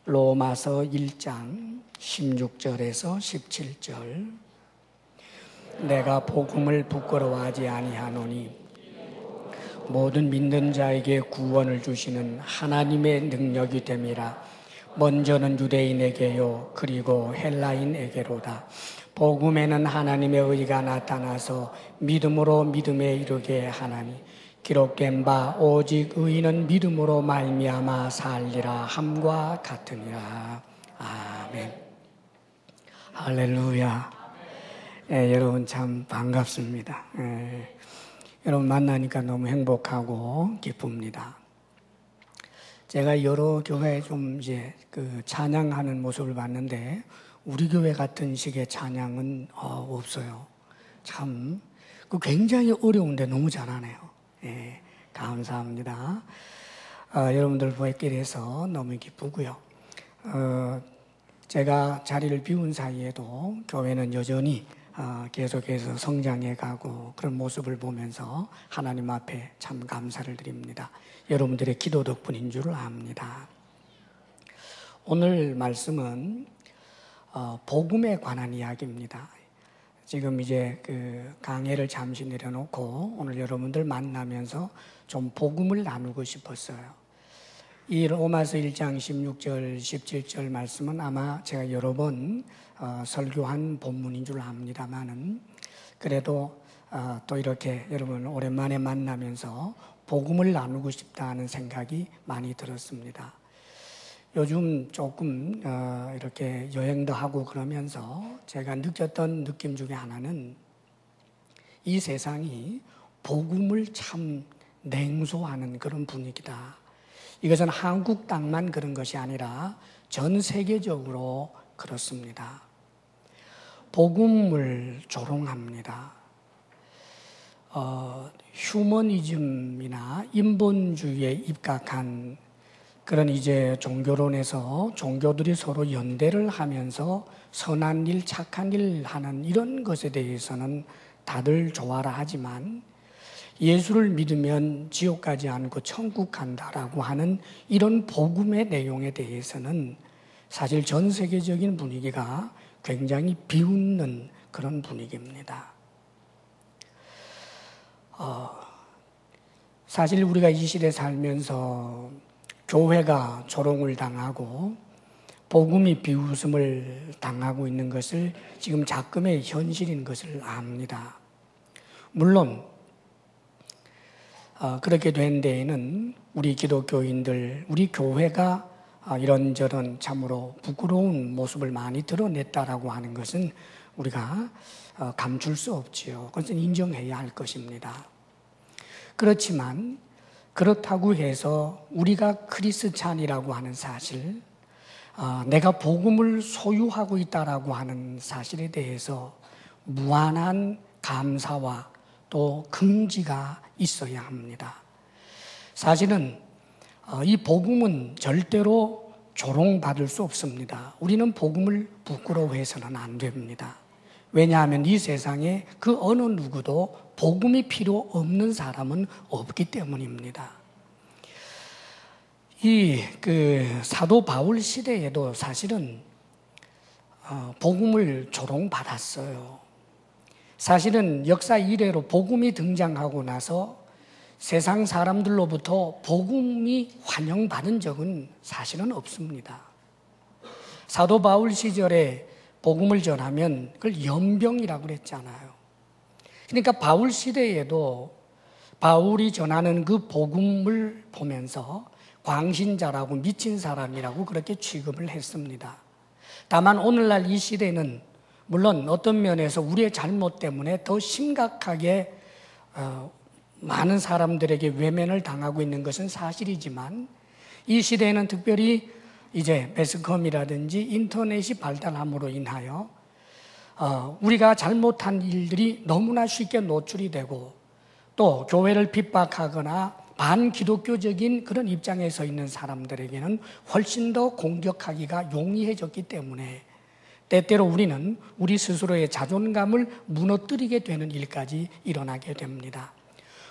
로마서 1장 16절에서 17절. 내가 복음을 부끄러워하지 아니하노니 모든 믿는 자에게 구원을 주시는 하나님의 능력이 됨이라. 먼저는 유대인에게요 그리고 헬라인에게로다. 복음에는 하나님의 의가 나타나서 믿음으로 믿음에 이르게 하나니 기록된 바 오직 의인은 믿음으로 말미암아 살리라 함과 같으니라. 아멘. 할렐루야. 여러분 참 반갑습니다. 여러분 만나니까 너무 행복하고 기쁩니다. 제가 여러 교회에 좀 이제 찬양하는 모습을 봤는데 우리 교회 같은 식의 찬양은 없어요. 참 굉장히 어려운데 너무 잘하네요. 감사합니다. 여러분들 뵙게 돼서 너무 기쁘고요. 제가 자리를 비운 사이에도 교회는 여전히 계속해서 성장해 가고 그런 모습을 보면서 하나님 앞에 참 감사를 드립니다. 여러분들의 기도 덕분인 줄 압니다. 오늘 말씀은 복음에 관한 이야기입니다. 지금 이제 강해를 잠시 내려놓고 오늘 여러분들 만나면서 좀 복음을 나누고 싶었어요. 이 로마서 1장 16절, 17절 말씀은 아마 제가 여러 번 설교한 본문인 줄 압니다만은 그래도 또 이렇게 여러분 오랜만에 만나면서 복음을 나누고 싶다는 생각이 많이 들었습니다. 요즘 조금 이렇게 여행도 하고 그러면서 제가 느꼈던 느낌 중에 하나는 이 세상이 복음을 참 냉소하는 그런 분위기다. 이것은 한국 땅만 그런 것이 아니라 전 세계적으로 그렇습니다. 복음을 조롱합니다. 휴머니즘이나 인본주의에 입각한 그런 이제 종교론에서 종교들이 서로 연대를 하면서 선한 일, 착한 일 하는 이런 것에 대해서는 다들 좋아라 하지만 예수를 믿으면 지옥 가지 않고 천국 간다라고 하는 이런 복음의 내용에 대해서는 사실 전 세계적인 분위기가 굉장히 비웃는 그런 분위기입니다. 사실 우리가 이 시대에 살면서 교회가 조롱을 당하고 복음이 비웃음을 당하고 있는 것을 지금 작금의 현실인 것을 압니다. 물론 그렇게 된 데에는 우리 기독교인들, 우리 교회가 이런저런 참으로 부끄러운 모습을 많이 드러냈다라고 하는 것은 우리가 감출 수 없지요. 그것은 인정해야 할 것입니다. 그렇지만 그렇다고 해서 우리가 크리스찬이라고 하는 사실, 내가 복음을 소유하고 있다라고 하는 사실에 대해서 무한한 감사와 또 긍지가 있어야 합니다. 사실은 이 복음은 절대로 조롱받을 수 없습니다. 우리는 복음을 부끄러워해서는 안 됩니다. 왜냐하면 이 세상에 그 어느 누구도 복음이 필요 없는 사람은 없기 때문입니다. 이 사도 바울 시대에도 사실은 복음을 조롱받았어요. 사실은 역사 이래로 복음이 등장하고 나서 세상 사람들로부터 복음이 환영받은 적은 사실은 없습니다. 사도 바울 시절에 복음을 전하면 그걸 연병이라고 그랬잖아요. 그러니까 바울 시대에도 바울이 전하는 그 복음을 보면서 광신자라고 미친 사람이라고 그렇게 취급을 했습니다. 다만 오늘날 이 시대는 물론 어떤 면에서 우리의 잘못 때문에 더 심각하게 많은 사람들에게 외면을 당하고 있는 것은 사실이지만 이 시대에는 특별히 이제 매스컴이라든지 인터넷이 발달함으로 인하여 우리가 잘못한 일들이 너무나 쉽게 노출이 되고 또 교회를 핍박하거나 반기독교적인 그런 입장에 서 있는 사람들에게는 훨씬 더 공격하기가 용이해졌기 때문에 때때로 우리는 우리 스스로의 자존감을 무너뜨리게 되는 일까지 일어나게 됩니다.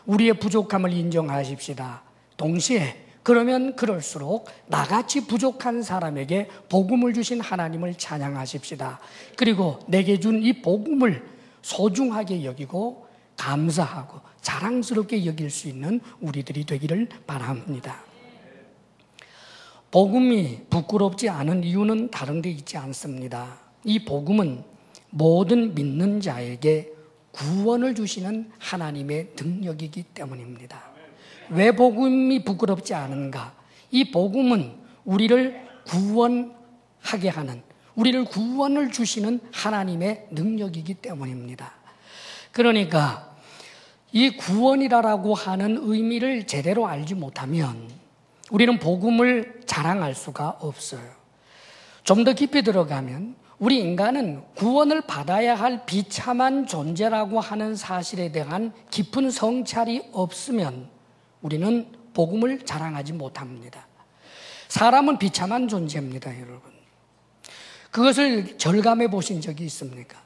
우리의 부족함을 인정하십시다. 동시에 그러면 그럴수록 나같이 부족한 사람에게 복음을 주신 하나님을 찬양하십시다. 그리고 내게 준 이 복음을 소중하게 여기고 감사하고 자랑스럽게 여길 수 있는 우리들이 되기를 바랍니다. 복음이 부끄럽지 않은 이유는 다른 데 있지 않습니다. 이 복음은 모든 믿는 자에게 구원을 주시는 하나님의 능력이기 때문입니다. 왜 복음이 부끄럽지 않은가? 이 복음은 우리를 구원하게 하는, 우리를 구원을 주시는 하나님의 능력이기 때문입니다. 그러니까 이 구원이라고 하는 의미를 제대로 알지 못하면 우리는 복음을 자랑할 수가 없어요. 좀 더 깊이 들어가면 우리 인간은 구원을 받아야 할 비참한 존재라고 하는 사실에 대한 깊은 성찰이 없으면 우리는 복음을 자랑하지 못합니다. 사람은 비참한 존재입니다, 여러분. 그것을 절감해 보신 적이 있습니까?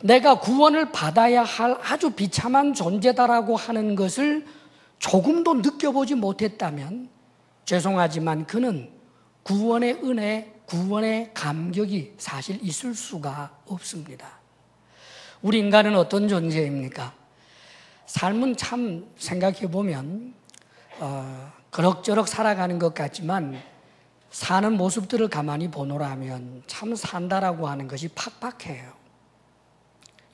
내가 구원을 받아야 할 아주 비참한 존재다라고 하는 것을 조금도 느껴보지 못했다면 죄송하지만 그는 구원의 은혜, 구원의 감격이 사실 있을 수가 없습니다. 우리 인간은 어떤 존재입니까? 삶은 참 생각해 보면 그럭저럭 살아가는 것 같지만 사는 모습들을 가만히 보노라면 참 산다라고 하는 것이 팍팍해요.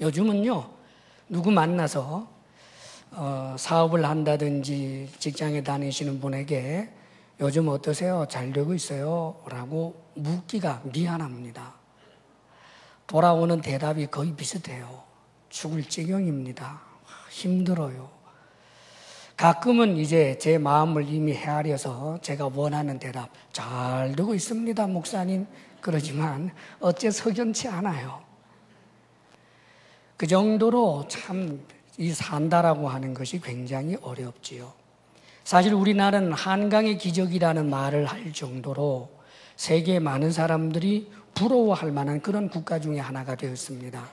요즘은요, 누구 만나서 사업을 한다든지 직장에 다니시는 분에게 요즘 어떠세요? 잘 되고 있어요? 라고 묻기가 미안합니다. 돌아오는 대답이 거의 비슷해요. 죽을 지경입니다. 힘들어요. 가끔은 이제 제 마음을 이미 헤아려서 제가 원하는 대답, 잘 되고 있습니다, 목사님. 그러지만 어째 석연치 않아요. 그 정도로 참 이 산다라고 하는 것이 굉장히 어렵지요. 사실 우리나라는 한강의 기적이라는 말을 할 정도로 세계의 많은 사람들이 부러워할 만한 그런 국가 중에 하나가 되었습니다.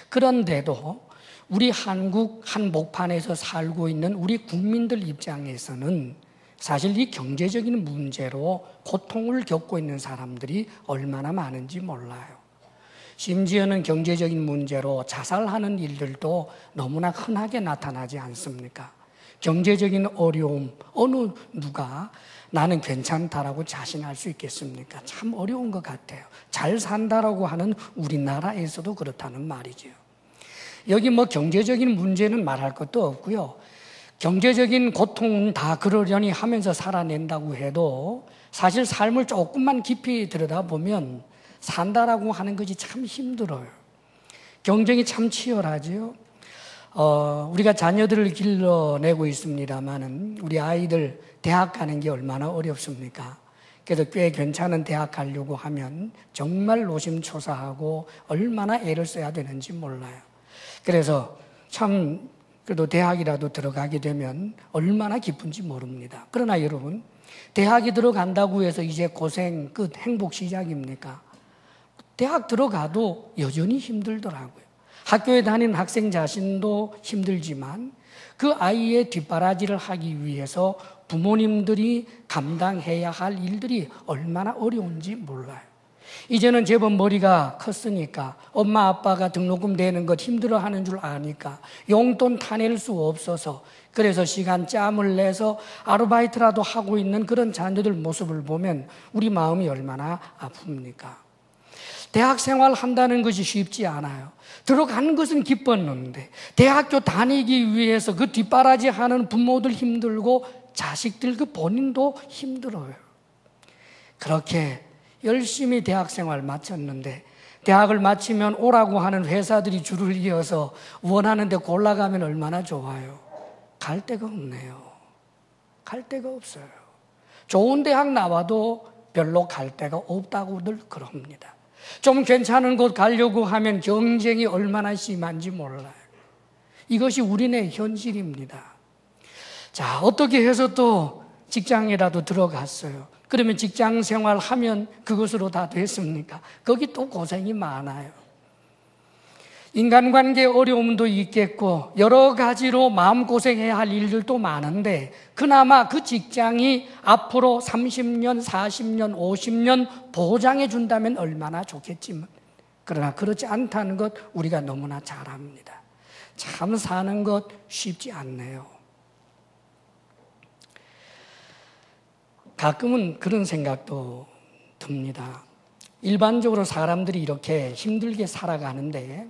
그런데도 우리 한국 한복판에서 살고 있는 우리 국민들 입장에서는 사실 이 경제적인 문제로 고통을 겪고 있는 사람들이 얼마나 많은지 몰라요. 심지어는 경제적인 문제로 자살하는 일들도 너무나 흔하게 나타나지 않습니까? 경제적인 어려움, 어느 누가 나는 괜찮다라고 자신할 수 있겠습니까? 참 어려운 것 같아요. 잘 산다라고 하는 우리나라에서도 그렇다는 말이죠. 여기 뭐 경제적인 문제는 말할 것도 없고요. 경제적인 고통은 다 그러려니 하면서 살아낸다고 해도 사실 삶을 조금만 깊이 들여다보면 산다라고 하는 것이 참 힘들어요. 경쟁이 참 치열하지요. 우리가 자녀들을 길러내고 있습니다만은 우리 아이들 대학 가는 게 얼마나 어렵습니까? 그래서 꽤 괜찮은 대학 가려고 하면 정말 노심초사하고 얼마나 애를 써야 되는지 몰라요. 그래서 참 그래도 대학이라도 들어가게 되면 얼마나 기쁜지 모릅니다. 그러나 여러분, 대학이 들어간다고 해서 이제 고생 끝, 행복 시작입니까? 대학 들어가도 여전히 힘들더라고요. 학교에 다니는 학생 자신도 힘들지만 그 아이의 뒷바라지를 하기 위해서 부모님들이 감당해야 할 일들이 얼마나 어려운지 몰라요. 이제는 제법 머리가 컸으니까 엄마 아빠가 등록금 내는 것 힘들어하는 줄 아니까 용돈 타낼 수 없어서 그래서 시간 짬을 내서 아르바이트라도 하고 있는 그런 자녀들 모습을 보면 우리 마음이 얼마나 아픕니까? 대학 생활 한다는 것이 쉽지 않아요. 들어가는 것은 기뻤는데 대학교 다니기 위해서 그 뒷바라지 하는 부모들 힘들고 자식들 그 본인도 힘들어요. 그렇게 열심히 대학 생활 마쳤는데 대학을 마치면 오라고 하는 회사들이 줄을 이어서 원하는 데 골라가면 얼마나 좋아요. 갈 데가 없네요. 갈 데가 없어요. 좋은 대학 나와도 별로 갈 데가 없다고 늘 그럽니다. 좀 괜찮은 곳 가려고 하면 경쟁이 얼마나 심한지 몰라요. 이것이 우리네 현실입니다. 자, 어떻게 해서 또 직장이라도 들어갔어요. 그러면 직장 생활하면 그것으로 다 됐습니까? 거기 또 고생이 많아요. 인간관계 어려움도 있겠고 여러 가지로 마음고생해야 할 일들도 많은데 그나마 그 직장이 앞으로 30년, 40년, 50년 보장해 준다면 얼마나 좋겠지만 그러나 그렇지 않다는 것 우리가 너무나 잘 압니다. 참 사는 것 쉽지 않네요. 가끔은 그런 생각도 듭니다. 일반적으로 사람들이 이렇게 힘들게 살아가는데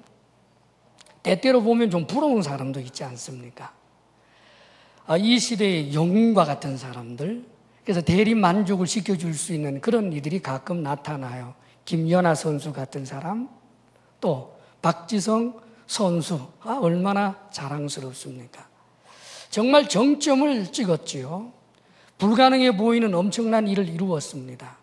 때때로 보면 좀 부러운 사람도 있지 않습니까? 이 시대의 영웅과 같은 사람들, 그래서 대리 만족을 시켜줄 수 있는 그런 이들이 가끔 나타나요. 김연아 선수 같은 사람, 또 박지성 선수, 얼마나 자랑스럽습니까? 정말 정점을 찍었지요. 불가능해 보이는 엄청난 일을 이루었습니다.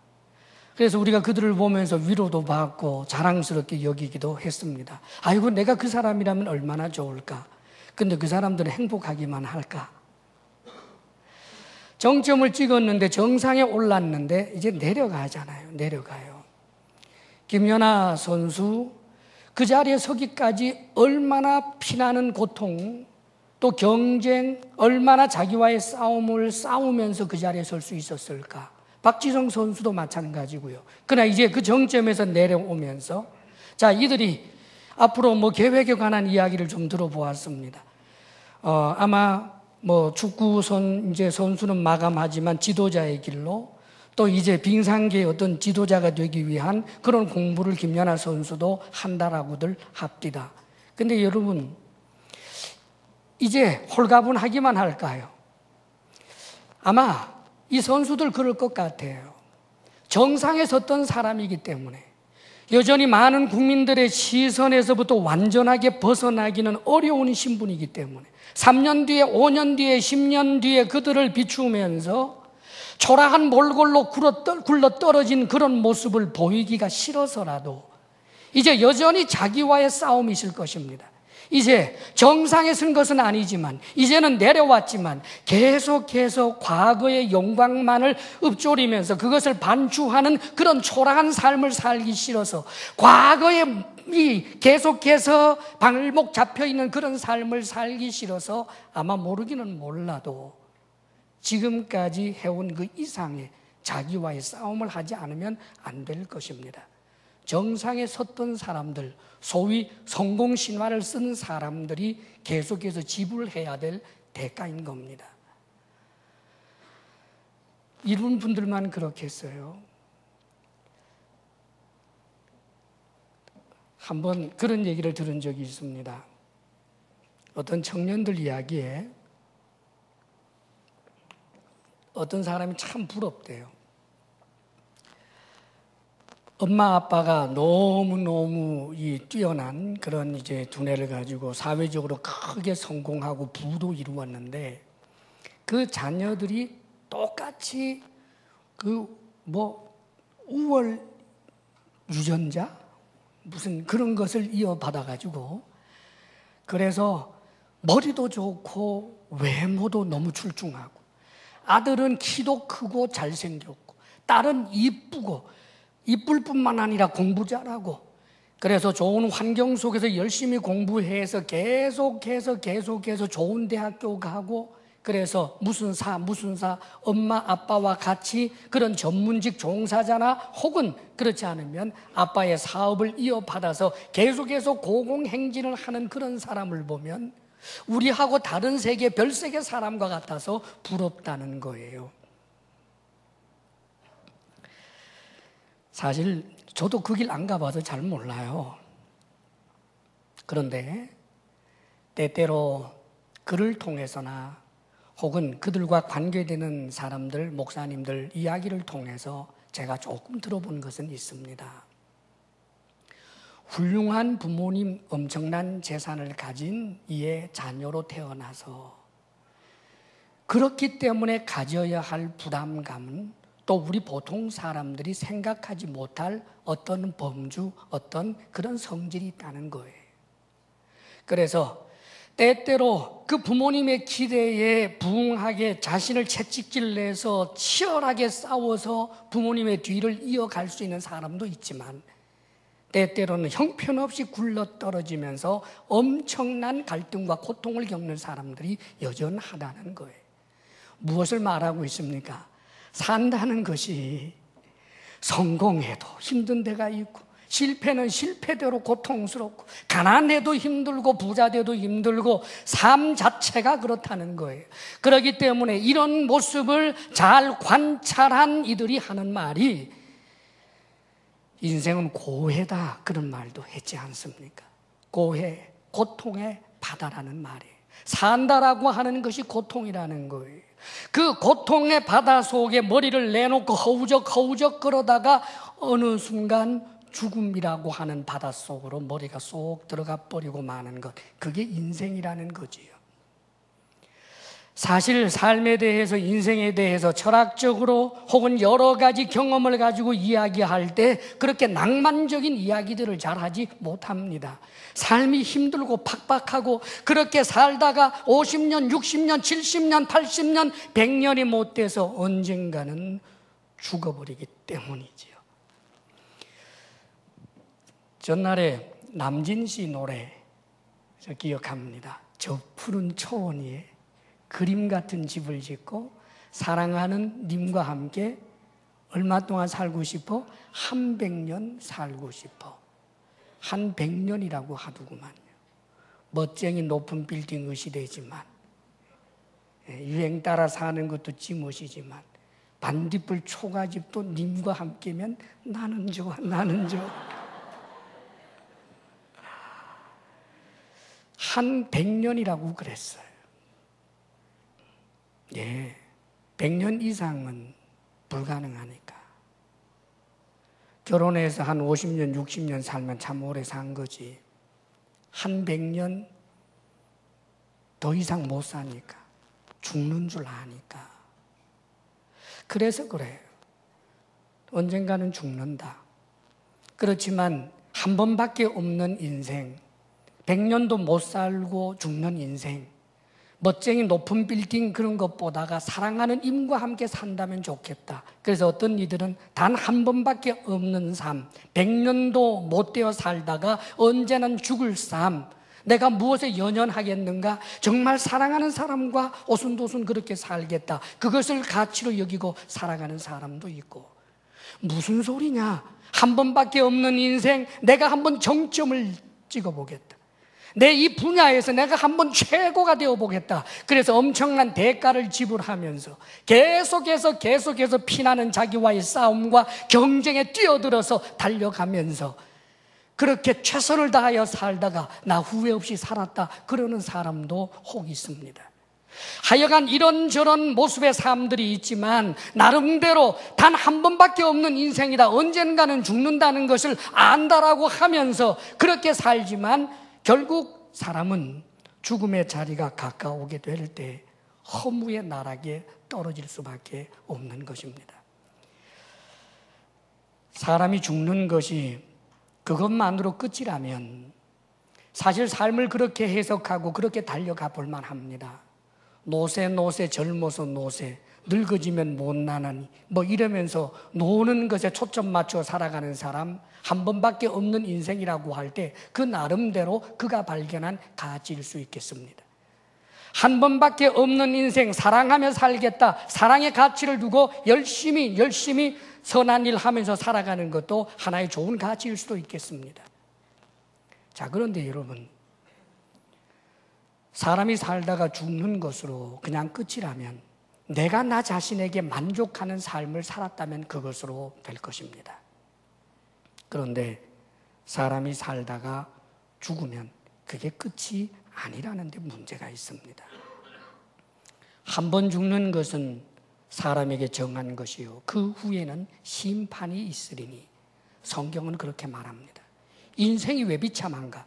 그래서 우리가 그들을 보면서 위로도 받고 자랑스럽게 여기기도 했습니다. 아이고, 내가 그 사람이라면 얼마나 좋을까? 근데 그 사람들은 행복하기만 할까? 정점을 찍었는데 정상에 올랐는데 이제 내려가잖아요. 내려가요. 김연아 선수 그 자리에 서기까지 얼마나 피나는 고통, 또 경쟁, 얼마나 자기와의 싸움을 싸우면서 그 자리에 설 수 있었을까? 박지성 선수도 마찬가지고요. 그러나 이제 그 정점에서 내려오면서 자, 이들이 앞으로 계획에 관한 이야기를 좀 들어보았습니다. 아마 축구 선수는 마감하지만 지도자의 길로 또 이제 빙상계의 어떤 지도자가 되기 위한 그런 공부를 김연아 선수도 한다라고들 합디다. 근데 여러분, 이제 홀가분하기만 할까요? 아마 이 선수들 그럴 것 같아요. 정상에 섰던 사람이기 때문에 여전히 많은 국민들의 시선에서부터 완전하게 벗어나기는 어려운 신분이기 때문에 3년 뒤에, 5년 뒤에, 10년 뒤에 그들을 비추면서 초라한 몰골로 굴러 떨어진 그런 모습을 보이기가 싫어서라도 이제 여전히 자기와의 싸움이 있을 것입니다. 이제 정상에 선 것은 아니지만 이제는 내려왔지만 계속해서 과거의 영광만을 읊조리면서 그것을 반추하는 그런 초라한 삶을 살기 싫어서 과거에 계속해서 발목 잡혀있는 그런 삶을 살기 싫어서 아마 모르기는 몰라도 지금까지 해온 그 이상의 자기와의 싸움을 하지 않으면 안 될 것입니다. 정상에 섰던 사람들, 소위 성공신화를 쓴 사람들이 계속해서 지불해야 될 대가인 겁니다. 이런 분들만 그렇겠어요. 한번 그런 얘기를 들은 적이 있습니다. 어떤 청년들 이야기에 어떤 사람이 참 부럽대요. 엄마 아빠가 너무너무 뛰어난 그런 이제 두뇌를 가지고 사회적으로 크게 성공하고 부도 이루었는데 그 자녀들이 똑같이 우월 유전자 무슨 그런 것을 이어받아가지고 그래서 머리도 좋고 외모도 너무 출중하고 아들은 키도 크고 잘생겼고 딸은 이쁘고 이쁠 뿐만 아니라 공부 잘하고 그래서 좋은 환경 속에서 열심히 공부해서 계속해서 좋은 대학교 가고 그래서 무슨 사 엄마 아빠와 같이 그런 전문직 종사자나 혹은 그렇지 않으면 아빠의 사업을 이어받아서 계속해서 고공행진을 하는 그런 사람을 보면 우리하고 다른 세계 별세계 사람과 같아서 부럽다는 거예요. 사실 저도 그 길 안 가봐서 잘 몰라요. 그런데 때때로 글을 통해서나 혹은 그들과 관계되는 사람들, 목사님들 이야기를 통해서 제가 조금 들어본 것은 있습니다. 훌륭한 부모님, 엄청난 재산을 가진 이의 자녀로 태어나서 그렇기 때문에 가져야 할 부담감은 또 우리 보통 사람들이 생각하지 못할 어떤 범주, 어떤 그런 성질이 있다는 거예요. 그래서 때때로 그 부모님의 기대에 부응하게 자신을 채찍질 내서 치열하게 싸워서 부모님의 뒤를 이어갈 수 있는 사람도 있지만 때때로는 형편없이 굴러떨어지면서 엄청난 갈등과 고통을 겪는 사람들이 여전하다는 거예요. 무엇을 말하고 있습니까? 산다는 것이 성공해도 힘든 데가 있고, 실패는 실패대로 고통스럽고, 가난해도 힘들고 부자돼도 힘들고, 삶 자체가 그렇다는 거예요. 그렇기 때문에 이런 모습을 잘 관찰한 이들이 하는 말이 인생은 고해다, 그런 말도 했지 않습니까? 고해, 고통의 바다라는 말이에요. 산다라고 하는 것이 고통이라는 거예요. 그 고통의 바다 속에 머리를 내놓고 허우적 그러다가 어느 순간 죽음이라고 하는 바닷속으로 머리가 쏙 들어가 버리고 마는 것, 그게 인생이라는 거지요. 사실 삶에 대해서, 인생에 대해서 철학적으로 혹은 여러 가지 경험을 가지고 이야기할 때 그렇게 낭만적인 이야기들을 잘 하지 못합니다. 삶이 힘들고 팍팍하고 그렇게 살다가 50년, 60년, 70년, 80년, 100년이 못 돼서 언젠가는 죽어버리기 때문이지요. 전날에 남진 씨 노래 저 기억합니다. 저 푸른 초원 위에 그림 같은 집을 짓고 사랑하는 님과 함께 얼마 동안 살고 싶어? 한 100년 살고 싶어. 한 100년이라고 하더구만요. 멋쟁이 높은 빌딩 의시되지만, 유행 따라 사는 것도 지멋이지만, 반딧불 초가집도 님과 함께면 나는 좋아, 나는 좋아. 한 100년이라고 그랬어요. 예, 100년 이상은 불가능하니까. 결혼해서 한 50년, 60년 살면 참 오래 산 거지. 한 100년 더 이상 못 사니까. 죽는 줄 아니까. 그래서 그래요. 언젠가는 죽는다. 그렇지만 한 번밖에 없는 인생, 100년도 못 살고 죽는 인생, 멋쟁이 높은 빌딩 그런 것보다가 사랑하는 임과 함께 산다면 좋겠다. 그래서 어떤 이들은 단 한 번밖에 없는 삶, 100년도 못 되어 살다가 언제는 죽을 삶, 내가 무엇에 연연하겠는가? 정말 사랑하는 사람과 오순도순 그렇게 살겠다. 그것을 가치로 여기고 살아가는 사람도 있고. 무슨 소리냐? 한 번밖에 없는 인생, 내가 한번 정점을 찍어보겠다. 내 이 분야에서 내가 한번 최고가 되어보겠다. 그래서 엄청난 대가를 지불하면서 계속해서 피나는 자기와의 싸움과 경쟁에 뛰어들어서 달려가면서 그렇게 최선을 다하여 살다가 나 후회 없이 살았다 그러는 사람도 혹 있습니다. 하여간 이런저런 모습의 삶들이 있지만 나름대로 단 한 번밖에 없는 인생이다, 언젠가는 죽는다는 것을 안다라고 하면서 그렇게 살지만 결국 사람은 죽음의 자리가 가까우게 될 때 허무의 나락에 떨어질 수밖에 없는 것입니다. 사람이 죽는 것이 그것만으로 끝이라면 사실 삶을 그렇게 해석하고 그렇게 달려가 볼 만합니다. 노세 젊어서 노세, 늙어지면 못나나니 뭐 이러면서 노는 것에 초점 맞춰 살아가는 사람, 한 번밖에 없는 인생이라고 할 때 그 나름대로 그가 발견한 가치일 수 있겠습니다. 한 번밖에 없는 인생, 사랑하며 살겠다, 사랑의 가치를 두고 열심히 선한 일 하면서 살아가는 것도 하나의 좋은 가치일 수도 있겠습니다. 자, 그런데 여러분, 사람이 살다가 죽는 것으로 그냥 끝이라면 내가 나 자신에게 만족하는 삶을 살았다면 그것으로 될 것입니다. 그런데 사람이 살다가 죽으면 그게 끝이 아니라는 데 문제가 있습니다. 한 번 죽는 것은 사람에게 정한 것이요 그 후에는 심판이 있으리니 성경은 그렇게 말합니다. 인생이 왜 비참한가?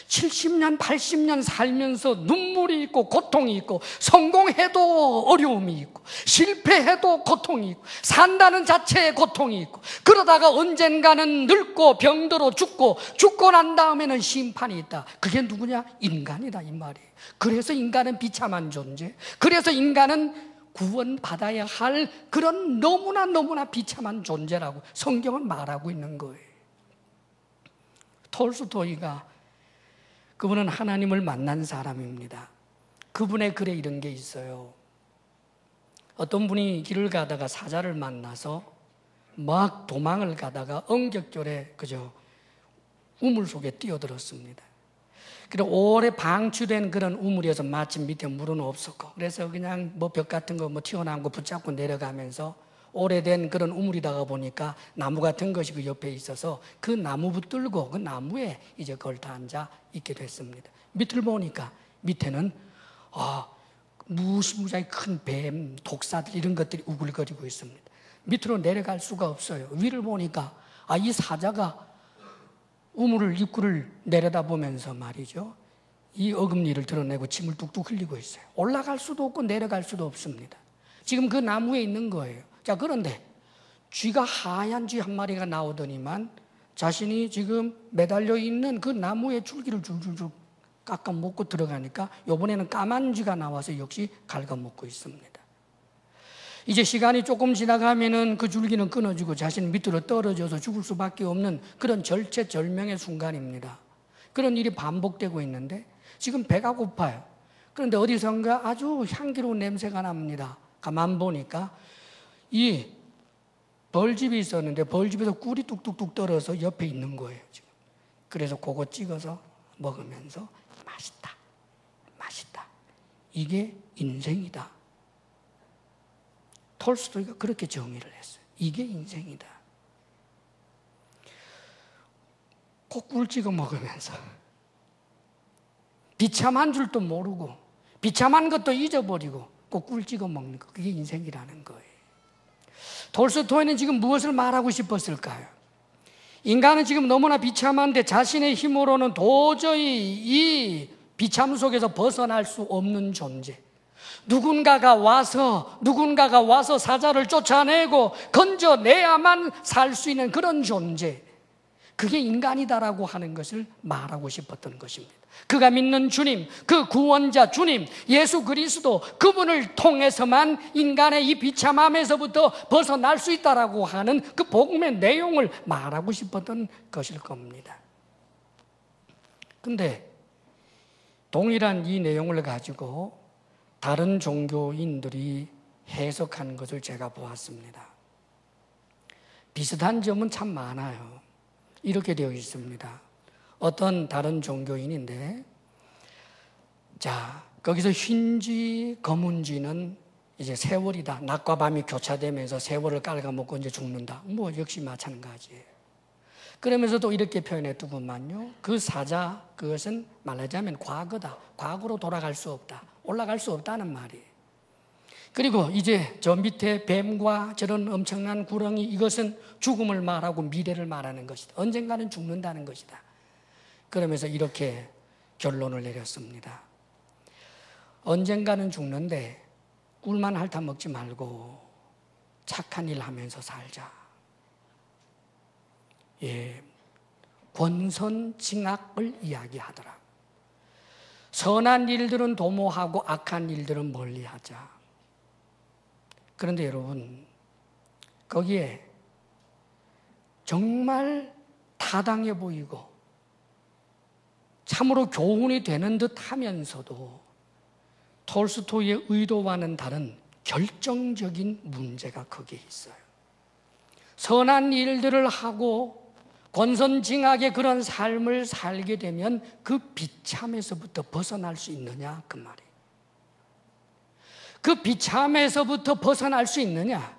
70년, 80년 살면서 눈물이 있고 고통이 있고 성공해도 어려움이 있고 실패해도 고통이 있고 산다는 자체에 고통이 있고 그러다가 언젠가는 늙고 병들어 죽고 난 다음에는 심판이 있다. 그게 누구냐? 인간이다 이 말이에요. 그래서 인간은 비참한 존재, 그래서 인간은 구원받아야 할 그런 너무나 비참한 존재라고 성경은 말하고 있는 거예요. 톨스토이가, 그분은 하나님을 만난 사람입니다. 그분의 글에 이런 게 있어요. 어떤 분이 길을 가다가 사자를 만나서 막 도망을 가다가 엉격결에 우물 속에 뛰어들었습니다. 그리고 오래 방치된 그런 우물이어서 마침 밑에 물은 없었고, 그래서 그냥 벽 같은 거 튀어나온 거 붙잡고 내려가면서 오래된 그런 우물이다가 보니까 나무 같은 것이 그 옆에 있어서 그 나무 붙들고 그 나무에 이제 걸터 앉아 있게 됐습니다. 밑을 보니까 밑에는 무시무시하게 큰 뱀, 독사들 이런 것들이 우글거리고 있습니다. 밑으로 내려갈 수가 없어요. 위를 보니까 이 사자가 우물을 입구를 내려다보면서 말이죠, 이 어금니를 드러내고 침을 뚝뚝 흘리고 있어요. 올라갈 수도 없고 내려갈 수도 없습니다. 지금 그 나무에 있는 거예요. 자, 그런데 쥐가 하얀 쥐 한 마리가 나오더니만 자신이 지금 매달려 있는 그 나무의 줄기를 줄줄줄 깎아 먹고 들어가니까 이번에는 까만 쥐가 나와서 역시 갉아먹고 있습니다. 이제 시간이 조금 지나가면은 그 줄기는 끊어지고 자신은 밑으로 떨어져서 죽을 수밖에 없는 그런 절체절명의 순간입니다. 그런 일이 반복되고 있는데 지금 배가 고파요. 그런데 어디선가 아주 향기로운 냄새가 납니다. 가만 보니까 이 벌집이 있었는데 벌집에서 꿀이 뚝뚝뚝 떨어서 옆에 있는 거예요, 지금. 그래서 그거 찍어서 먹으면서 맛있다, 맛있다. 이게 인생이다. 톨스토이가 그렇게 정의를 했어요. 이게 인생이다. 꼭 꿀 찍어 먹으면서 비참한 줄도 모르고 비참한 것도 잊어버리고 꼭 꿀 찍어 먹는 거, 그게 인생이라는 거예요. 톨스토이는 지금 무엇을 말하고 싶었을까요? 인간은 지금 너무나 비참한데 자신의 힘으로는 도저히 이 비참 속에서 벗어날 수 없는 존재. 누군가가 와서 사자를 쫓아내고 건져내야만 살 수 있는 그런 존재. 그게 인간이다라고 하는 것을 말하고 싶었던 것입니다. 그가 믿는 주님, 그 구원자 주님, 예수 그리스도, 그분을 통해서만 인간의 이 비참함에서부터 벗어날 수 있다라고 하는 그 복음의 내용을 말하고 싶었던 것일 겁니다. 그런데 동일한 이 내용을 가지고 다른 종교인들이 해석하는 것을 제가 보았습니다. 비슷한 점은 참 많아요. 이렇게 되어 있습니다. 어떤 다른 종교인인데, 자, 거기서 흰쥐, 검은쥐는 이제 세월이다. 낮과 밤이 교차되면서 세월을 깔아먹고 이제 죽는다. 역시 마찬가지예요. 그러면서 또 이렇게 표현했더구만요. 그 사자, 그것은 말하자면 과거다. 과거로 돌아갈 수 없다. 올라갈 수 없다는 말이에요. 그리고 이제 저 밑에 뱀과 저런 엄청난 구렁이, 이것은 죽음을 말하고 미래를 말하는 것이다. 언젠가는 죽는다는 것이다. 그러면서 이렇게 결론을 내렸습니다. 언젠가는 죽는데 꿀만 핥아 먹지 말고 착한 일 하면서 살자. 예, 권선징악을 이야기하더라. 선한 일들은 도모하고 악한 일들은 멀리하자. 그런데 여러분, 거기에 정말 타당해 보이고 참으로 교훈이 되는 듯 하면서도 톨스토이의 의도와는 다른 결정적인 문제가 거기에 있어요. 선한 일들을 하고 권선징악의 그런 삶을 살게 되면 그 비참에서부터 벗어날 수 있느냐, 그 말이에요. 그 비참에서부터 벗어날 수 있느냐?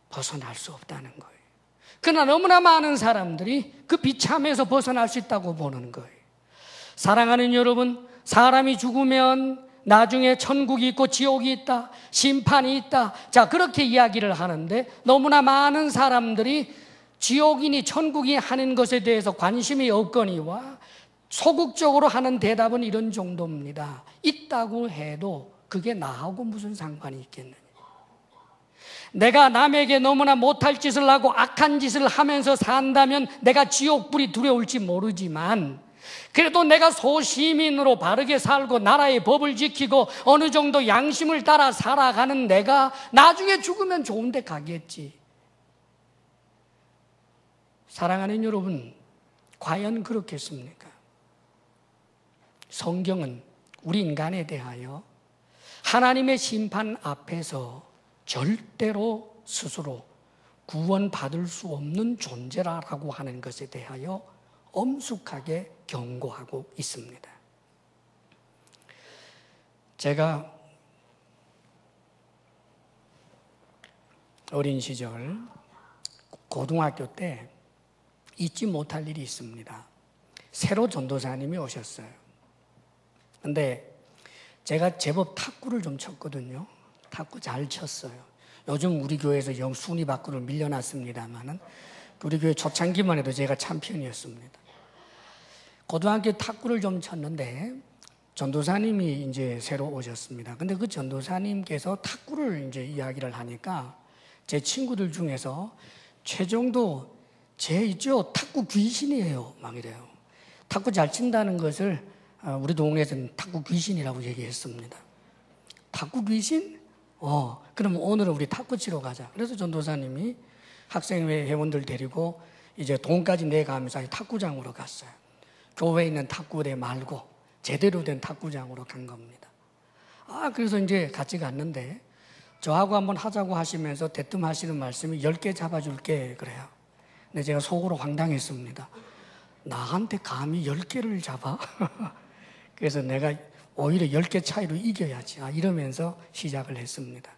벗어날 수 없다는 거예요. 그러나 너무나 많은 사람들이 그 비참에서 벗어날 수 있다고 보는 거예요. 사랑하는 여러분, 사람이 죽으면 나중에 천국이 있고 지옥이 있다, 심판이 있다. 자, 그렇게 이야기를 하는데 너무나 많은 사람들이 지옥이니 천국이 하는 것에 대해서 관심이 없거니와 소극적으로 하는 대답은 이런 정도입니다. 있다고 해도 그게 나하고 무슨 상관이 있겠느냐. 내가 남에게 너무나 못할 짓을 하고 악한 짓을 하면서 산다면 내가 지옥불이 두려울지 모르지만, 그래도 내가 소시민으로 바르게 살고 나라의 법을 지키고 어느 정도 양심을 따라 살아가는 내가 나중에 죽으면 좋은 데 가겠지. 사랑하는 여러분, 과연 그렇겠습니까? 성경은 우리 인간에 대하여 하나님의 심판 앞에서 절대로 스스로 구원받을 수 없는 존재라고 하는 것에 대하여 엄숙하게 경고하고 있습니다. 제가 어린 시절 고등학교 때 잊지 못할 일이 있습니다. 새로 전도사님이 오셨어요. 근데 제가 제법 탁구를 좀 쳤거든요. 탁구 잘 쳤어요. 요즘 우리 교회에서 순위 밖으로 밀려났습니다만은 우리 교회 초창기만 해도 제가 챔피언이었습니다. 고등학교 탁구를 좀 쳤는데 전도사님이 이제 새로 오셨습니다. 근데 그 전도사님께서 탁구를 이제 이야기를 하니까 제 친구들 중에서 최정도 쟤 있죠? 탁구 귀신이에요. 막 이래요. 탁구 잘 친다는 것을 우리 동네에서는 탁구 귀신이라고 얘기했습니다. 탁구 귀신? 그럼 오늘은 우리 탁구 치러 가자. 그래서 전도사님이 학생회 회원들 데리고 이제 돈까지 내가면서 탁구장으로 갔어요. 교회에 있는 탁구대 말고 제대로 된 탁구장으로 간 겁니다. 그래서 이제 같이 갔는데 저하고 한번 하자고 하시면서 대뜸 하시는 말씀이 10개 잡아줄게 그래요. 근데 제가 속으로 황당했습니다. 나한테 감히 10개를 잡아? 그래서 내가 오히려 10개 차이로 이겨야지 이러면서 시작을 했습니다.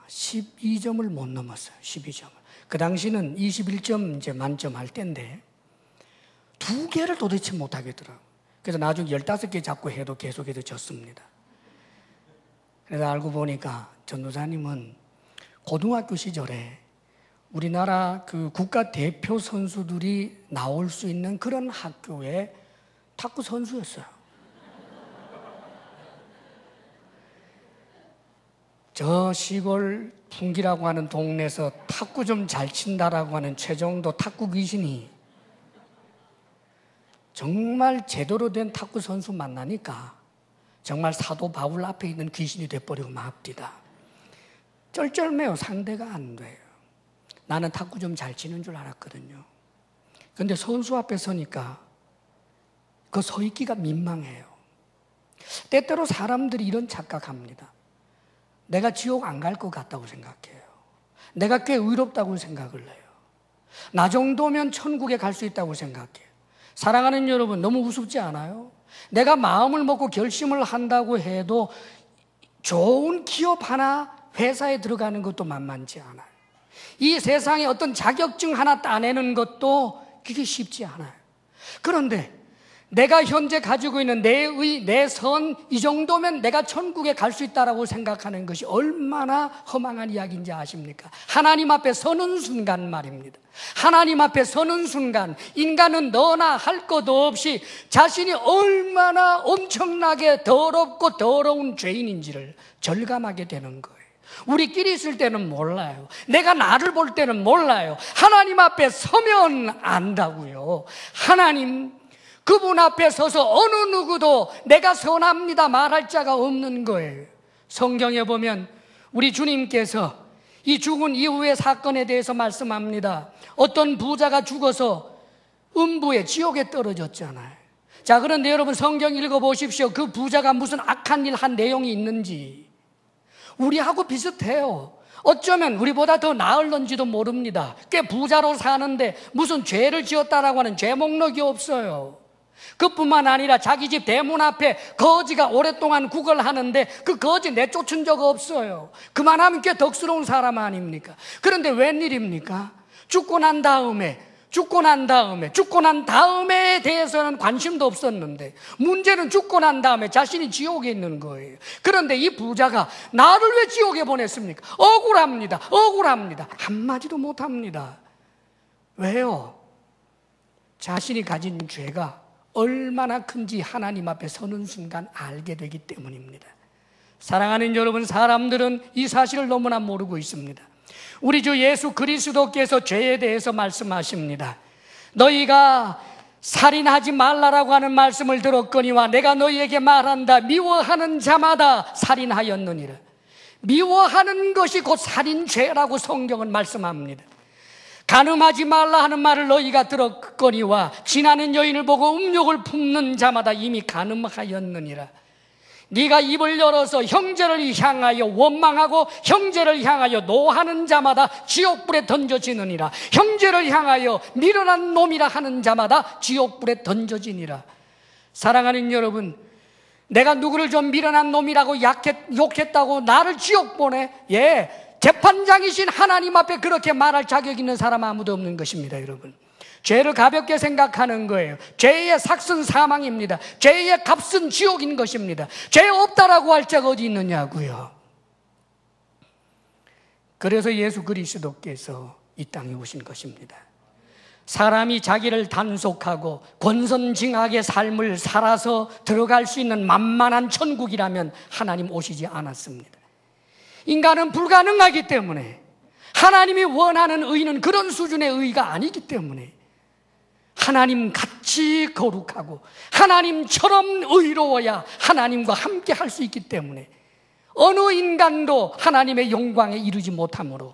12점을 못 넘었어요. 12점을. 그 당시는 21점 이제 만점 할 때인데 2개를 도대체 못 하겠더라고요. 그래서 나중에 15개 잡고 해도 계속해서 졌습니다. 그래서 알고 보니까 전도사님은 고등학교 시절에 우리나라 그 국가 대표 선수들이 나올 수 있는 그런 학교의 탁구 선수였어요. 저 시골 풍기라고 하는 동네에서 탁구 좀 잘 친다라고 하는 최정도 탁구 귀신이 정말 제대로 된 탁구 선수 만나니까 정말 사도 바울 앞에 있는 귀신이 돼버리고 맙디다. 쩔쩔매요. 상대가 안 돼요. 나는 탁구 좀 잘 치는 줄 알았거든요. 그런데 선수 앞에 서니까 그 서 있기가 민망해요. 때때로 사람들이 이런 착각합니다. 내가 지옥 안 갈 것 같다고 생각해요. 내가 꽤 의롭다고 생각을 해요. 나 정도면 천국에 갈 수 있다고 생각해요. 사랑하는 여러분, 너무 우습지 않아요? 내가 마음을 먹고 결심을 한다고 해도 좋은 기업 하나 회사에 들어가는 것도 만만치 않아요. 이 세상에 어떤 자격증 하나 따내는 것도 그게 쉽지 않아요. 그런데 내가 현재 가지고 있는 내 의, 내 선, 이 정도면 내가 천국에 갈 수 있다라고 생각하는 것이 얼마나 허망한 이야기인지 아십니까? 하나님 앞에 서는 순간 말입니다. 하나님 앞에 서는 순간 인간은 너나 할 것 없이 자신이 얼마나 엄청나게 더럽고 더러운 죄인인지를 절감하게 되는 거예요. 우리끼리 있을 때는 몰라요. 내가 나를 볼 때는 몰라요. 하나님 앞에 서면 안다고요. 하나님, 그분 앞에 서서 어느 누구도 내가 선합니다 말할 자가 없는 거예요. 성경에 보면 우리 주님께서 이 죽은 이후의 사건에 대해서 말씀합니다. 어떤 부자가 죽어서 음부에 지옥에 떨어졌잖아요. 자, 그런데 여러분 성경 읽어보십시오. 그 부자가 무슨 악한 일 한 내용이 있는지. 우리하고 비슷해요. 어쩌면 우리보다 더 나을런지도 모릅니다. 꽤 부자로 사는데 무슨 죄를 지었다라고 하는 죄 목록이 없어요. 그뿐만 아니라 자기 집 대문 앞에 거지가 오랫동안 구걸하는데 그 거지 내쫓은 적 없어요. 그만하면 꽤 덕스러운 사람 아닙니까? 그런데 웬일입니까? 죽고 난 다음에 대해서는 관심도 없었는데 문제는 죽고 난 다음에 자신이 지옥에 있는 거예요. 그런데 이 부자가 나를 왜 지옥에 보냈습니까? 억울합니다. 한마디도 못합니다. 왜요? 자신이 가진 죄가 얼마나 큰지 하나님 앞에 서는 순간 알게 되기 때문입니다. 사랑하는 여러분, 사람들은 이 사실을 너무나 모르고 있습니다. 우리 주 예수 그리스도께서 죄에 대해서 말씀하십니다. 너희가 살인하지 말라라고 하는 말씀을 들었거니와 내가 너희에게 말한다. 미워하는 자마다 살인하였느니라. 미워하는 것이 곧 살인죄라고 성경은 말씀합니다. 간음하지 말라 하는 말을 너희가 들었거니와 지나는 여인을 보고 음욕을 품는 자마다 이미 간음하였느니라. 네가 입을 열어서 형제를 향하여 원망하고 형제를 향하여 노하는 자마다 지옥불에 던져지느니라. 형제를 향하여 미련한 놈이라 하는 자마다 지옥불에 던져지니라. 사랑하는 여러분, 내가 누구를 좀 미련한 놈이라고 욕했다고 나를 지옥 보내? 재판장이신 하나님 앞에 그렇게 말할 자격 있는 사람 아무도 없는 것입니다. 여러분, 죄를 가볍게 생각하는 거예요. 죄의 삭은 사망입니다. 죄의 값은 지옥인 것입니다. 죄 없다라고 할 자가 어디 있느냐고요. 그래서 예수 그리스도께서 이 땅에 오신 것입니다. 사람이 자기를 단속하고 권선징악의 삶을 살아서 들어갈 수 있는 만만한 천국이라면 하나님 오시지 않았습니다. 인간은 불가능하기 때문에, 하나님이 원하는 의는 그런 수준의 의가 아니기 때문에, 하나님 같이 거룩하고 하나님처럼 의로워야 하나님과 함께 할 수 있기 때문에 어느 인간도 하나님의 영광에 이르지 못하므로,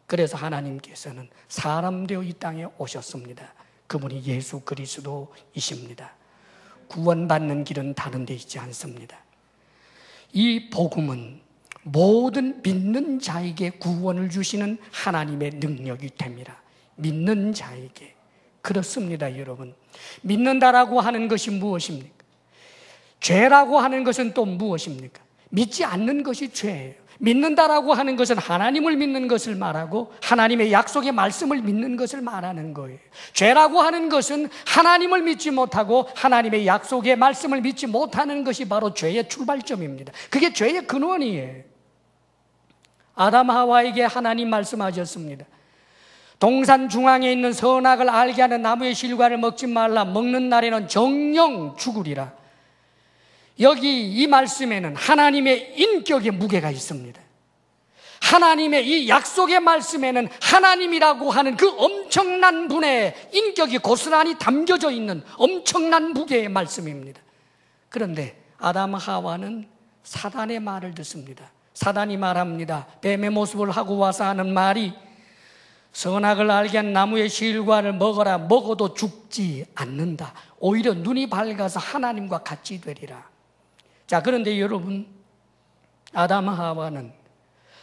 그래서 하나님께서는 사람 되어 이 땅에 오셨습니다. 그분이 예수 그리스도이십니다. 구원받는 길은 다른 데 있지 않습니다. 이 복음은 모든 믿는 자에게 구원을 주시는 하나님의 능력이 됩니다. 믿는 자에게. 그렇습니다, 여러분. 믿는다라고 하는 것이 무엇입니까? 죄라고 하는 것은 또 무엇입니까? 믿지 않는 것이 죄예요. 믿는다라고 하는 것은 하나님을 믿는 것을 말하고 하나님의 약속의 말씀을 믿는 것을 말하는 거예요. 죄라고 하는 것은 하나님을 믿지 못하고 하나님의 약속의 말씀을 믿지 못하는 것이 바로 죄의 출발점입니다. 그게 죄의 근원이에요. 아담 하와에게 하나님 말씀하셨습니다. 동산 중앙에 있는 선악을 알게 하는 나무의 실과를 먹지 말라. 먹는 날에는 정령 죽으리라. 여기 이 말씀에는 하나님의 인격의 무게가 있습니다. 하나님의 이 약속의 말씀에는 하나님이라고 하는 그 엄청난 분의 인격이 고스란히 담겨져 있는 엄청난 무게의 말씀입니다. 그런데 아담 하와는 사단의 말을 듣습니다. 사단이 말합니다. 뱀의 모습을 하고 와서 하는 말이, 선악을 알게 한 나무의 실과를 먹어라. 먹어도 죽지 않는다. 오히려 눈이 밝아서 하나님과 같이 되리라. 자, 그런데 여러분, 아담 하와는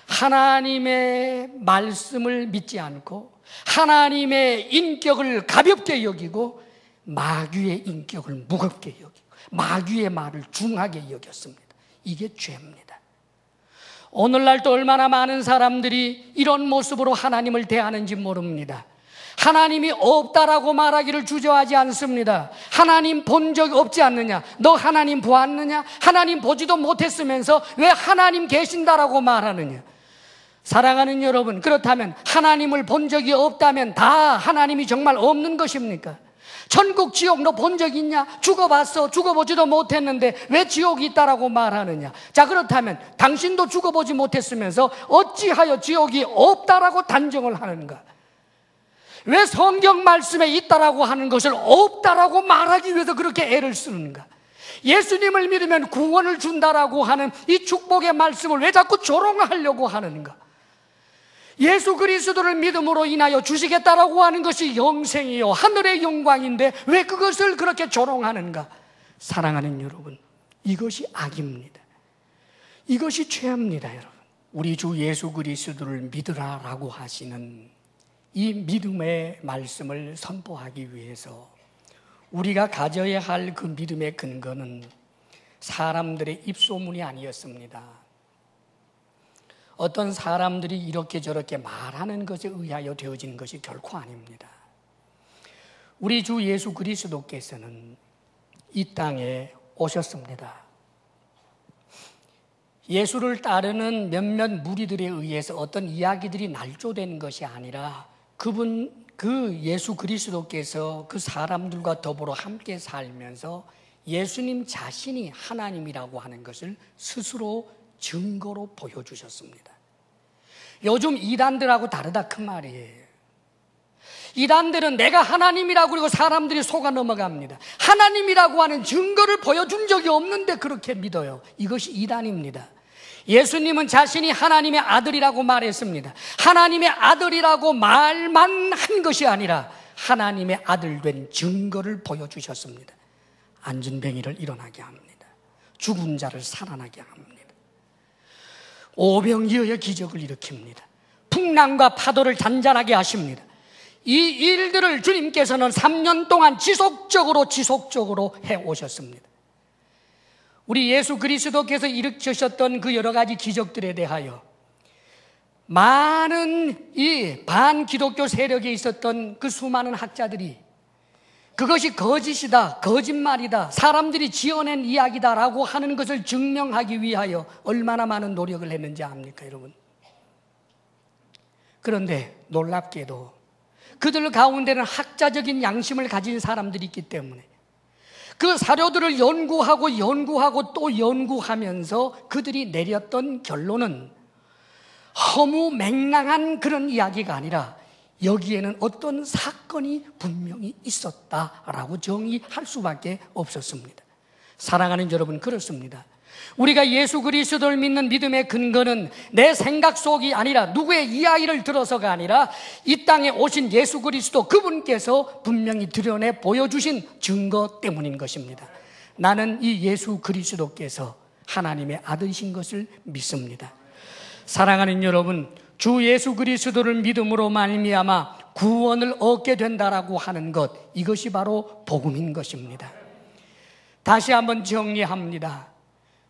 하나님의 말씀을 믿지 않고 하나님의 인격을 가볍게 여기고 마귀의 인격을 무겁게 여기고 마귀의 말을 중하게 여겼습니다. 이게 죄입니다. 오늘날도 얼마나 많은 사람들이 이런 모습으로 하나님을 대하는지 모릅니다. 하나님이 없다라고 말하기를 주저하지 않습니다. 하나님 본 적 없지 않느냐? 너 하나님 보았느냐? 하나님 보지도 못했으면서 왜 하나님 계신다라고 말하느냐? 사랑하는 여러분, 그렇다면 하나님을 본 적이 없다면 다 하나님이 정말 없는 것입니까? 천국 지옥 너 본 적 있냐? 죽어봤어. 죽어보지도 못했는데 왜 지옥이 있다라고 말하느냐? 자, 그렇다면 당신도 죽어보지 못했으면서 어찌하여 지옥이 없다라고 단정을 하는가? 왜 성경 말씀에 있다라고 하는 것을 없다라고 말하기 위해서 그렇게 애를 쓰는가? 예수님을 믿으면 구원을 준다라고 하는 이 축복의 말씀을 왜 자꾸 조롱하려고 하는가? 예수 그리스도를 믿음으로 인하여 주시겠다라고 하는 것이 영생이요 하늘의 영광인데 왜 그것을 그렇게 조롱하는가? 사랑하는 여러분, 이것이 악입니다. 이것이 죄입니다. 여러분, 우리 주 예수 그리스도를 믿으라라고 하시는 이 믿음의 말씀을 선포하기 위해서 우리가 가져야 할 그 믿음의 근거는 사람들의 입소문이 아니었습니다. 어떤 사람들이 이렇게 저렇게 말하는 것에 의하여 되어지는 것이 결코 아닙니다. 우리 주 예수 그리스도께서는 이 땅에 오셨습니다. 예수를 따르는 몇몇 무리들에 의해서 어떤 이야기들이 날조된 것이 아니라 그 예수 그리스도께서 그 사람들과 더불어 함께 살면서 예수님 자신이 하나님이라고 하는 것을 스스로 증거로 보여주셨습니다. 요즘 이단들하고 다르다 그 말이에요. 이단들은 내가 하나님이라고 그러고 사람들이 속아 넘어갑니다. 하나님이라고 하는 증거를 보여준 적이 없는데 그렇게 믿어요. 이것이 이단입니다. 예수님은 자신이 하나님의 아들이라고 말했습니다. 하나님의 아들이라고 말만 한 것이 아니라 하나님의 아들 된 증거를 보여주셨습니다. 안진뱅이를 일어나게 합니다. 죽은 자를 살아나게 합니다. 오병이어의 기적을 일으킵니다. 풍랑과 파도를 잔잔하게 하십니다. 이 일들을 주님께서는 3년 동안 지속적으로 해오셨습니다. 우리 예수 그리스도께서 일으키셨던 그 여러 가지 기적들에 대하여 많은 이 반기독교 세력에 있었던 그 수많은 학자들이 그것이 거짓이다, 거짓말이다, 사람들이 지어낸 이야기다라고 하는 것을 증명하기 위하여 얼마나 많은 노력을 했는지 압니까, 여러분? 그런데 놀랍게도 그들 가운데는 학자적인 양심을 가진 사람들이 있기 때문에 그 사료들을 연구하고 또 연구하면서 그들이 내렸던 결론은 허무맹랑한 그런 이야기가 아니라 여기에는 어떤 사건이 분명히 있었다라고 정의할 수밖에 없었습니다. 사랑하는 여러분, 그렇습니다. 우리가 예수 그리스도를 믿는 믿음의 근거는 내 생각 속이 아니라 누구의 이야기를 들어서가 아니라 이 땅에 오신 예수 그리스도 그분께서 분명히 드러내 보여주신 증거 때문인 것입니다. 나는 이 예수 그리스도께서 하나님의 아들이신 것을 믿습니다. 사랑하는 여러분, 주 예수 그리스도를 믿음으로 말미암아 구원을 얻게 된다라고 하는 것, 이것이 바로 복음인 것입니다. 다시 한번 정리합니다.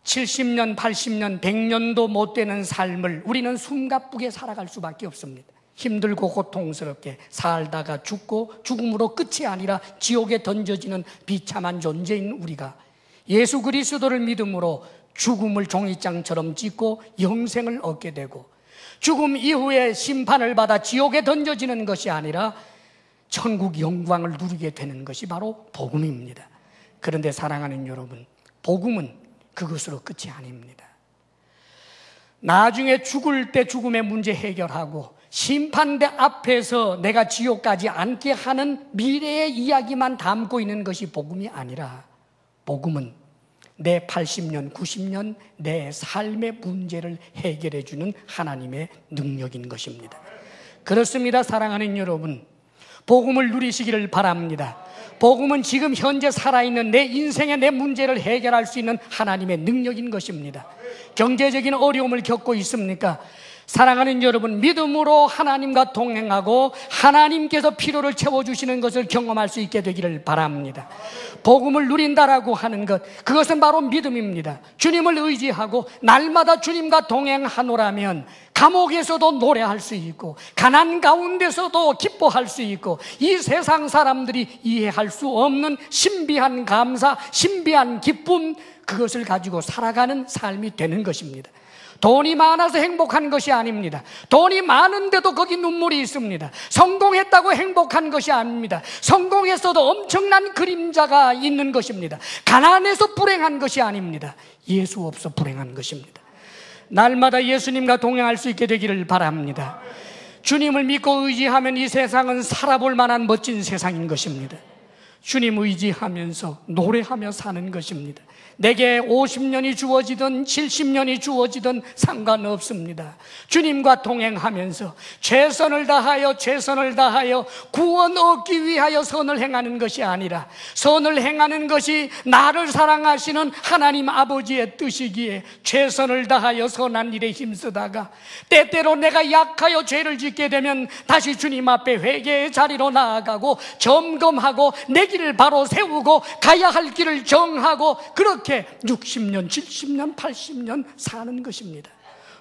70년, 80년, 100년도 못 되는 삶을 우리는 숨가쁘게 살아갈 수밖에 없습니다. 힘들고 고통스럽게 살다가 죽고 죽음으로 끝이 아니라 지옥에 던져지는 비참한 존재인 우리가 예수 그리스도를 믿음으로 죽음을 종이장처럼 짓고 영생을 얻게 되고 죽음 이후에 심판을 받아 지옥에 던져지는 것이 아니라 천국 영광을 누리게 되는 것이 바로 복음입니다. 그런데 사랑하는 여러분, 복음은 그것으로 끝이 아닙니다. 나중에 죽을 때 죽음의 문제 해결하고 심판대 앞에서 내가 지옥 가지 않게 하는 미래의 이야기만 담고 있는 것이 복음이 아니라 복음은 내 80년, 90년 내 삶의 문제를 해결해 주는 하나님의 능력인 것입니다. 그렇습니다. 사랑하는 여러분, 복음을 누리시기를 바랍니다. 복음은 지금 현재 살아있는 내 인생의 내 문제를 해결할 수 있는 하나님의 능력인 것입니다. 경제적인 어려움을 겪고 있습니까? 사랑하는 여러분, 믿음으로 하나님과 동행하고 하나님께서 필요를 채워주시는 것을 경험할 수 있게 되기를 바랍니다. 복음을 누린다라고 하는 것, 그것은 바로 믿음입니다. 주님을 의지하고 날마다 주님과 동행하노라면 감옥에서도 노래할 수 있고 가난 가운데서도 기뻐할 수 있고 이 세상 사람들이 이해할 수 없는 신비한 감사, 신비한 기쁨, 그것을 가지고 살아가는 삶이 되는 것입니다. 돈이 많아서 행복한 것이 아닙니다. 돈이 많은데도 거기 눈물이 있습니다. 성공했다고 행복한 것이 아닙니다. 성공했어도 엄청난 그림자가 있는 것입니다. 가난해서 불행한 것이 아닙니다. 예수 없어 불행한 것입니다. 날마다 예수님과 동행할 수 있게 되기를 바랍니다. 주님을 믿고 의지하면 이 세상은 살아볼 만한 멋진 세상인 것입니다. 주님 의지하면서 노래하며 사는 것입니다. 내게 50년이 주어지든 70년이 주어지든 상관없습니다. 주님과 동행하면서 최선을 다하여 구원 얻기 위하여 선을 행하는 것이 아니라 선을 행하는 것이 나를 사랑하시는 하나님 아버지의 뜻이기에 최선을 다하여 선한 일에 힘쓰다가 때때로 내가 약하여 죄를 짓게 되면 다시 주님 앞에 회개의 자리로 나아가고 점검하고 내 길을 바로 세우고 가야 할 길을 정하고 그렇게 60년, 70년, 80년 사는 것입니다.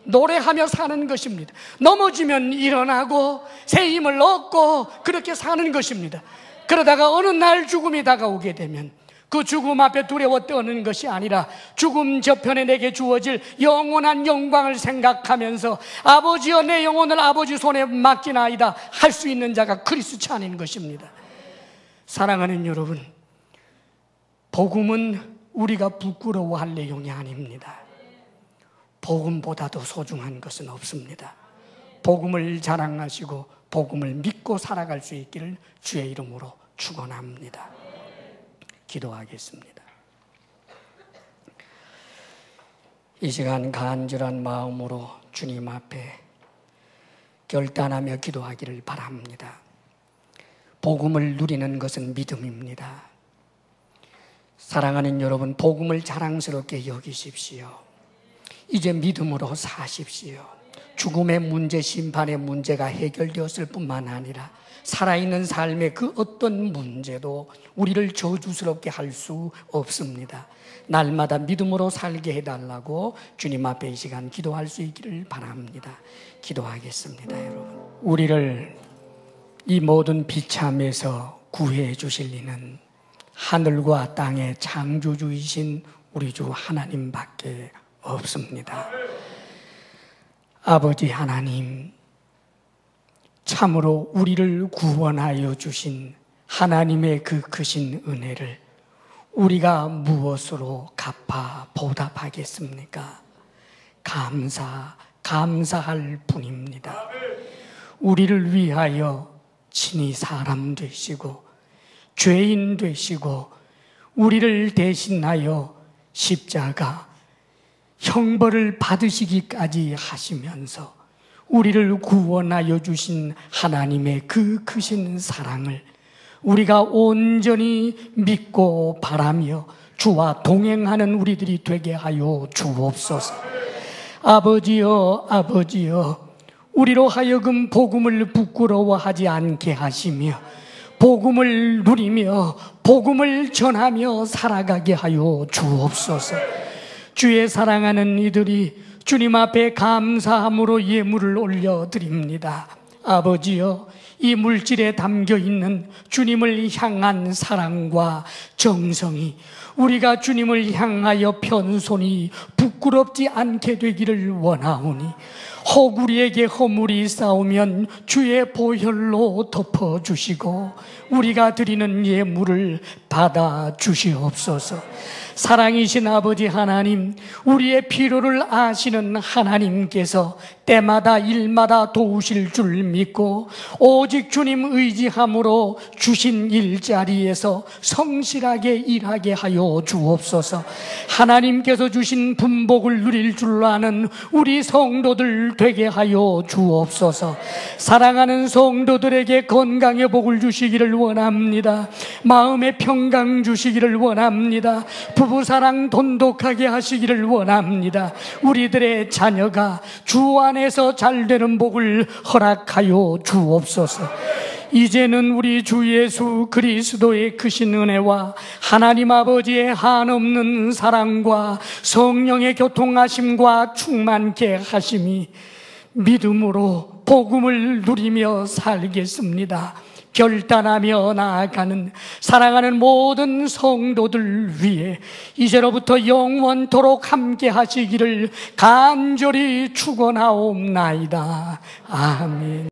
노래하며 사는 것입니다. 넘어지면 일어나고 새 힘을 얻고 그렇게 사는 것입니다. 그러다가 어느 날 죽음이 다가오게 되면 그 죽음 앞에 두려워 떠는 것이 아니라 죽음 저편에 내게 주어질 영원한 영광을 생각하면서 아버지여 내 영혼을 아버지 손에 맡기나이다 할 수 있는 자가 크리스찬인 것입니다. 사랑하는 여러분, 복음은 우리가 부끄러워할 내용이 아닙니다. 복음보다도 소중한 것은 없습니다. 복음을 자랑하시고 복음을 믿고 살아갈 수 있기를 주의 이름으로 축원합니다. 기도하겠습니다. 이 시간 간절한 마음으로 주님 앞에 결단하며 기도하기를 바랍니다. 복음을 누리는 것은 믿음입니다. 사랑하는 여러분, 복음을 자랑스럽게 여기십시오. 이제 믿음으로 사십시오. 죽음의 문제, 심판의 문제가 해결되었을 뿐만 아니라 살아있는 삶의 그 어떤 문제도 우리를 저주스럽게 할 수 없습니다. 날마다 믿음으로 살게 해달라고 주님 앞에 이 시간 기도할 수 있기를 바랍니다. 기도하겠습니다, 여러분. 우리를 이 모든 비참에서 구해 주실 이는 하늘과 땅의 창조주이신 우리 주 하나님밖에 없습니다. 아버지 하나님, 참으로 우리를 구원하여 주신 하나님의 그 크신 은혜를 우리가 무엇으로 갚아 보답하겠습니까? 감사할 뿐입니다. 우리를 위하여 친히 사람 되시고 죄인 되시고 우리를 대신하여 십자가 형벌을 받으시기까지 하시면서 우리를 구원하여 주신 하나님의 그 크신 사랑을 우리가 온전히 믿고 바라며 주와 동행하는 우리들이 되게 하여 주옵소서. 아버지여, 아버지여, 우리로 하여금 복음을 부끄러워하지 않게 하시며 복음을 누리며 복음을 전하며 살아가게 하여 주옵소서. 주의 사랑하는 이들이 주님 앞에 감사함으로 예물을 올려드립니다. 아버지여, 이 물질에 담겨있는 주님을 향한 사랑과 정성이 우리가 주님을 향하여 편손이 부끄럽지 않게 되기를 원하오니 혹 우리에게 허물이 쌓우면 주의 보혈로 덮어주시고 우리가 드리는 예물을 받아 주시옵소서. 사랑이신 아버지 하나님, 우리의 필요를 아시는 하나님께서 때마다 일마다 도우실 줄 믿고 오직 주님 의지함으로 주신 일자리에서 성실하게 일하게 하여 주옵소서. 하나님께서 주신 분복을 누릴 줄 아는 우리 성도들 되게 하여 주옵소서. 사랑하는 성도들에게 건강의 복을 주시기를 원합니다. 마음의 평강 주시기를 원합니다. 부부사랑 돈독하게 하시기를 원합니다. 우리들의 자녀가 주 안에서 잘되는 복을 허락하여 주옵소서. 이제는 우리 주 예수 그리스도의 크신 은혜와 하나님 아버지의 한없는 사랑과 성령의 교통하심과 충만케 하심이 믿음으로 복음을 누리며 살겠습니다. 결단하며 나아가는 사랑하는 모든 성도들 위해 이제로부터 영원토록 함께 하시기를 간절히 축원하옵나이다. 아멘.